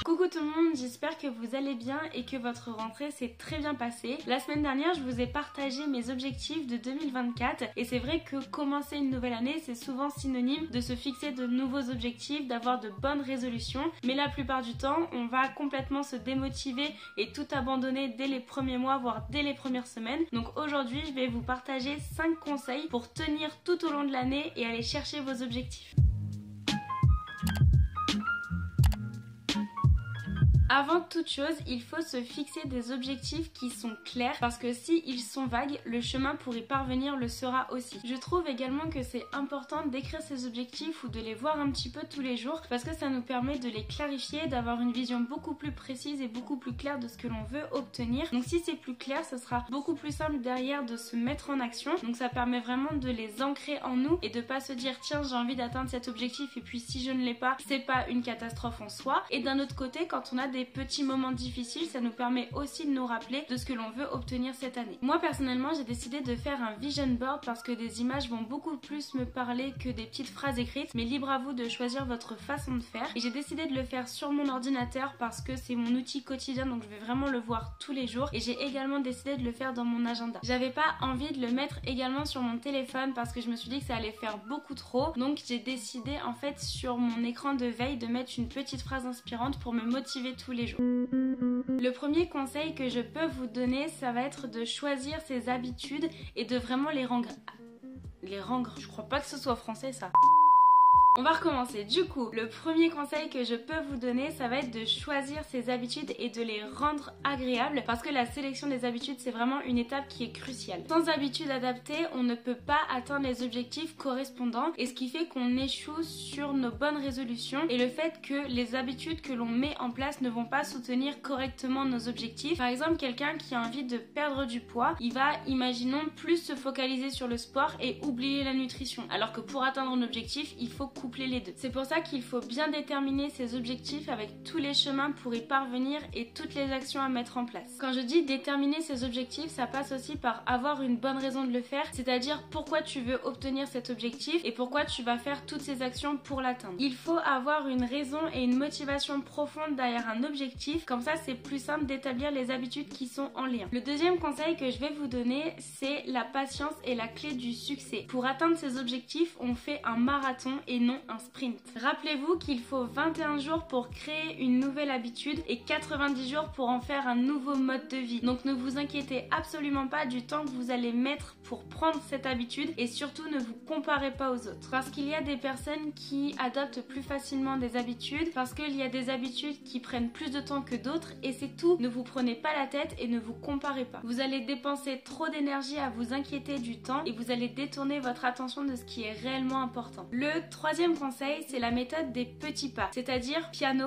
Coucou tout le monde, j'espère que vous allez bien et que votre rentrée s'est très bien passée. La semaine dernière, je vous ai partagé mes objectifs de 2024 et c'est vrai que commencer une nouvelle année, c'est souvent synonyme de se fixer de nouveaux objectifs, d'avoir de bonnes résolutions. Mais la plupart du temps, on va complètement se démotiver et tout abandonner dès les premiers mois, voire dès les premières semaines. Donc aujourd'hui, je vais vous partager 5 conseils pour tenir tout au long de l'année et aller chercher vos objectifs. Avant toute chose, il faut se fixer des objectifs qui sont clairs parce que si ils sont vagues, le chemin pour y parvenir le sera aussi. Je trouve également que c'est important d'écrire ces objectifs ou de les voir un petit peu tous les jours parce que ça nous permet de les clarifier, d'avoir une vision beaucoup plus précise et beaucoup plus claire de ce que l'on veut obtenir. Donc si c'est plus clair, ce sera beaucoup plus simple derrière de se mettre en action. Donc ça permet vraiment de les ancrer en nous et de pas se dire tiens j'ai envie d'atteindre cet objectif et puis si je ne l'ai pas, c'est pas une catastrophe en soi. Et d'un autre côté, quand on a des petits moments difficiles, ça nous permet aussi de nous rappeler de ce que l'on veut obtenir cette année. Moi personnellement, j'ai décidé de faire un vision board parce que des images vont beaucoup plus me parler que des petites phrases écrites, mais libre à vous de choisir votre façon de faire. Et j'ai décidé de le faire sur mon ordinateur parce que c'est mon outil quotidien, donc je vais vraiment le voir tous les jours. Et j'ai également décidé de le faire dans mon agenda. J'avais pas envie de le mettre également sur mon téléphone parce que je me suis dit que ça allait faire beaucoup trop. Donc j'ai décidé en fait sur mon écran de veille de mettre une petite phrase inspirante pour me motiver tous les jours. Le premier conseil que je peux vous donner, ça va être de choisir ses habitudes et de vraiment les rendre. Je crois pas que ce soit français ça. On va recommencer. Du coup, le premier conseil que je peux vous donner, ça va être de choisir ses habitudes et de les rendre agréables parce que la sélection des habitudes, c'est vraiment une étape qui est cruciale. Sans habitudes adaptées, on ne peut pas atteindre les objectifs correspondants et ce qui fait qu'on échoue sur nos bonnes résolutions et le fait que les habitudes que l'on met en place ne vont pas soutenir correctement nos objectifs. Par exemple, quelqu'un qui a envie de perdre du poids, il va, imaginons, plus se focaliser sur le sport et oublier la nutrition. Alors que pour atteindre un objectif, il faut coupler les deux. C'est pour ça qu'il faut bien déterminer ses objectifs avec tous les chemins pour y parvenir et toutes les actions à mettre en place. Quand je dis déterminer ses objectifs, ça passe aussi par avoir une bonne raison de le faire, c'est-à-dire pourquoi tu veux obtenir cet objectif et pourquoi tu vas faire toutes ces actions pour l'atteindre. Il faut avoir une raison et une motivation profonde derrière un objectif, comme ça c'est plus simple d'établir les habitudes qui sont en lien. Le deuxième conseil que je vais vous donner, c'est la patience est la clé du succès. Pour atteindre ces objectifs, on fait un marathon et non un sprint. Rappelez-vous qu'il faut 21 jours pour créer une nouvelle habitude et 90 jours pour en faire un nouveau mode de vie. Donc ne vous inquiétez absolument pas du temps que vous allez mettre pour prendre cette habitude et surtout ne vous comparez pas aux autres. Parce qu'il y a des personnes qui adoptent plus facilement des habitudes, parce qu'il y a des habitudes qui prennent plus de temps que d'autres et c'est tout. Ne vous prenez pas la tête et ne vous comparez pas. Vous allez dépenser trop d'énergie à vous inquiéter du temps et vous allez détourner votre attention de ce qui est réellement important. Le troisième conseil, c'est la méthode des petits pas, c'est-à-dire piano,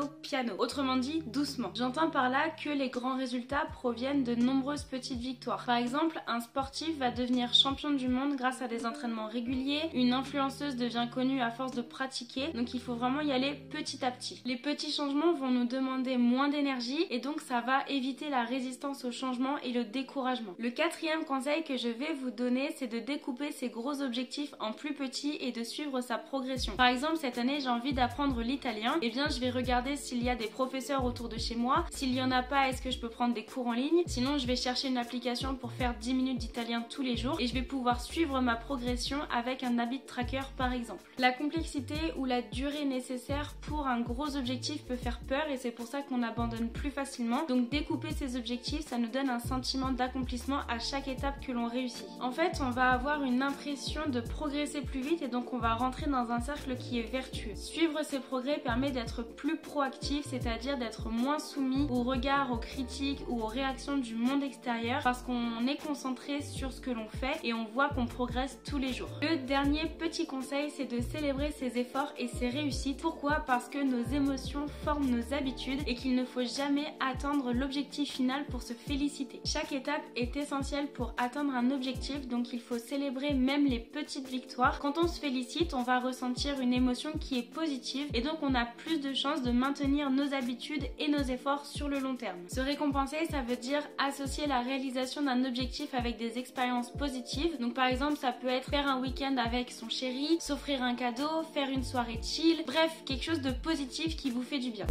autrement dit doucement. J'entends par là que les grands résultats proviennent de nombreuses petites victoires. Par exemple, un sportif va devenir champion du monde grâce à des entraînements réguliers, une influenceuse devient connue à force de pratiquer, donc il faut vraiment y aller petit à petit. Les petits changements vont nous demander moins d'énergie et donc ça va éviter la résistance au changement et le découragement. Le quatrième conseil que je vais vous donner, c'est de découper ses gros objectifs en plus petits et de suivre sa progression. Par exemple, cette année j'ai envie d'apprendre l'italien, et bien je vais regarder s'il y a des professeurs autour de chez moi. S'il y en a pas, est-ce que je peux prendre des cours en ligne? Sinon je vais chercher une application pour faire 10 minutes d'italien tous les jours et je vais pouvoir suivre ma progression avec un habit tracker par exemple. La complexité ou la durée nécessaire pour un gros objectif peut faire peur et c'est pour ça qu'on abandonne plus facilement. Donc découper ses objectifs, ça nous donne un sentiment d'accomplissement à chaque étape que l'on réussit. En fait, on va avoir une impression de progresser plus vite et donc on va rentrer dans un cercle qui est vertueux. Suivre ses progrès permet d'être plus proactif, c'est-à-dire d'être moins soumis aux regards, aux critiques ou aux réactions du monde extérieur parce qu'on est concentré sur ce que l'on fait et on voit qu'on progresse tous les jours. Le dernier petit conseil, c'est de célébrer ses efforts et ses réussites. Pourquoi? Parce que nos émotions forment nos habitudes et qu'il ne faut jamais attendre l'objectif final pour se féliciter. Chaque étape est essentielle pour atteindre un objectif, donc il faut célébrer même les petites victoires. Quand on se félicite, on va ressentir une émotion qui est positive et donc on a plus de chances de maintenir nos habitudes et nos efforts sur le long terme. Se récompenser, ça veut dire associer la réalisation d'un objectif avec des expériences positives. Donc par exemple, ça peut être faire un week-end avec son chéri, s'offrir un cadeau, faire une soirée chill, bref, quelque chose de positif qui vous fait du bien.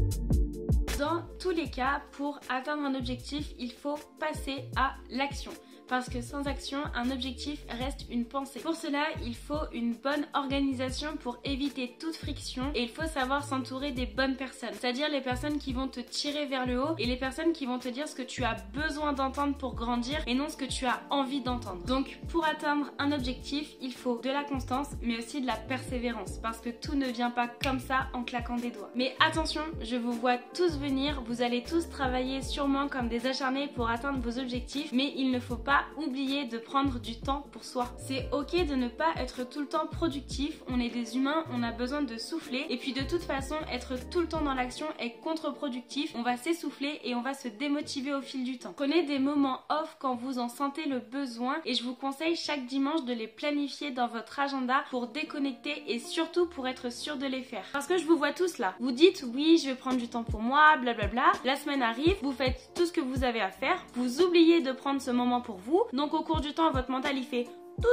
Dans tous les cas, pour atteindre un objectif, il faut passer à l'action. Parce que sans action, un objectif reste une pensée. Pour cela, il faut une bonne organisation pour éviter toute friction et il faut savoir s'entourer des bonnes personnes. C'est-à-dire les personnes qui vont te tirer vers le haut et les personnes qui vont te dire ce que tu as besoin d'entendre pour grandir et non ce que tu as envie d'entendre. Donc pour atteindre un objectif, il faut de la constance mais aussi de la persévérance parce que tout ne vient pas comme ça en claquant des doigts. Mais attention, je vous vois tous venir, vous allez tous travailler sûrement comme des acharnés pour atteindre vos objectifs, mais il ne faut pas oublier de prendre du temps pour soi. C'est ok de ne pas être tout le temps productif, on est des humains, on a besoin de souffler et puis de toute façon être tout le temps dans l'action est contre-productif, on va s'essouffler et on va se démotiver au fil du temps. Prenez des moments off quand vous en sentez le besoin et je vous conseille chaque dimanche de les planifier dans votre agenda pour déconnecter et surtout pour être sûr de les faire. Parce que je vous vois tous là, vous dites oui je vais prendre du temps pour moi, blablabla, la semaine arrive, vous faites tout ce que vous avez à faire, vous oubliez de prendre ce moment pour vous. Donc au cours du temps, votre mental il fait tout.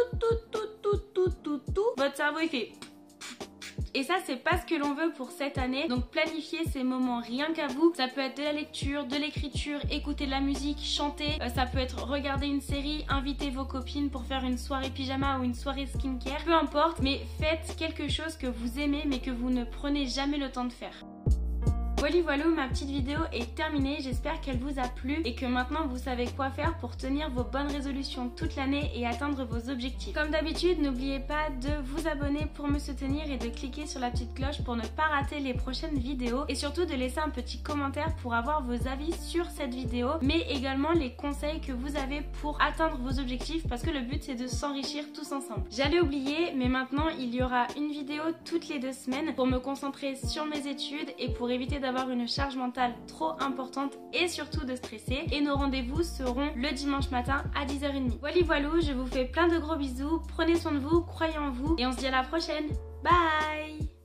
Votre cerveau il fait. Et ça c'est pas ce que l'on veut pour cette année. Donc planifiez ces moments rien qu'à vous. Ça peut être de la lecture, de l'écriture, écouter de la musique, chanter. Ça peut être regarder une série, inviter vos copines pour faire une soirée pyjama ou une soirée skincare. Peu importe, mais faites quelque chose que vous aimez mais que vous ne prenez jamais le temps de faire. Voilà, ma petite vidéo est terminée, j'espère qu'elle vous a plu et que maintenant vous savez quoi faire pour tenir vos bonnes résolutions toute l'année et atteindre vos objectifs. Comme d'habitude, n'oubliez pas de vous abonner pour me soutenir et de cliquer sur la petite cloche pour ne pas rater les prochaines vidéos et surtout de laisser un petit commentaire pour avoir vos avis sur cette vidéo mais également les conseils que vous avez pour atteindre vos objectifs parce que le but c'est de s'enrichir tous ensemble. J'allais oublier mais maintenant il y aura une vidéo toutes les 2 semaines pour me concentrer sur mes études et pour éviter d'avoir une charge mentale trop importante et surtout de stresser. Et nos rendez-vous seront le dimanche matin à 10h30. Voilà, je vous fais plein de gros bisous, prenez soin de vous, croyez en vous et on se dit à la prochaine. Bye!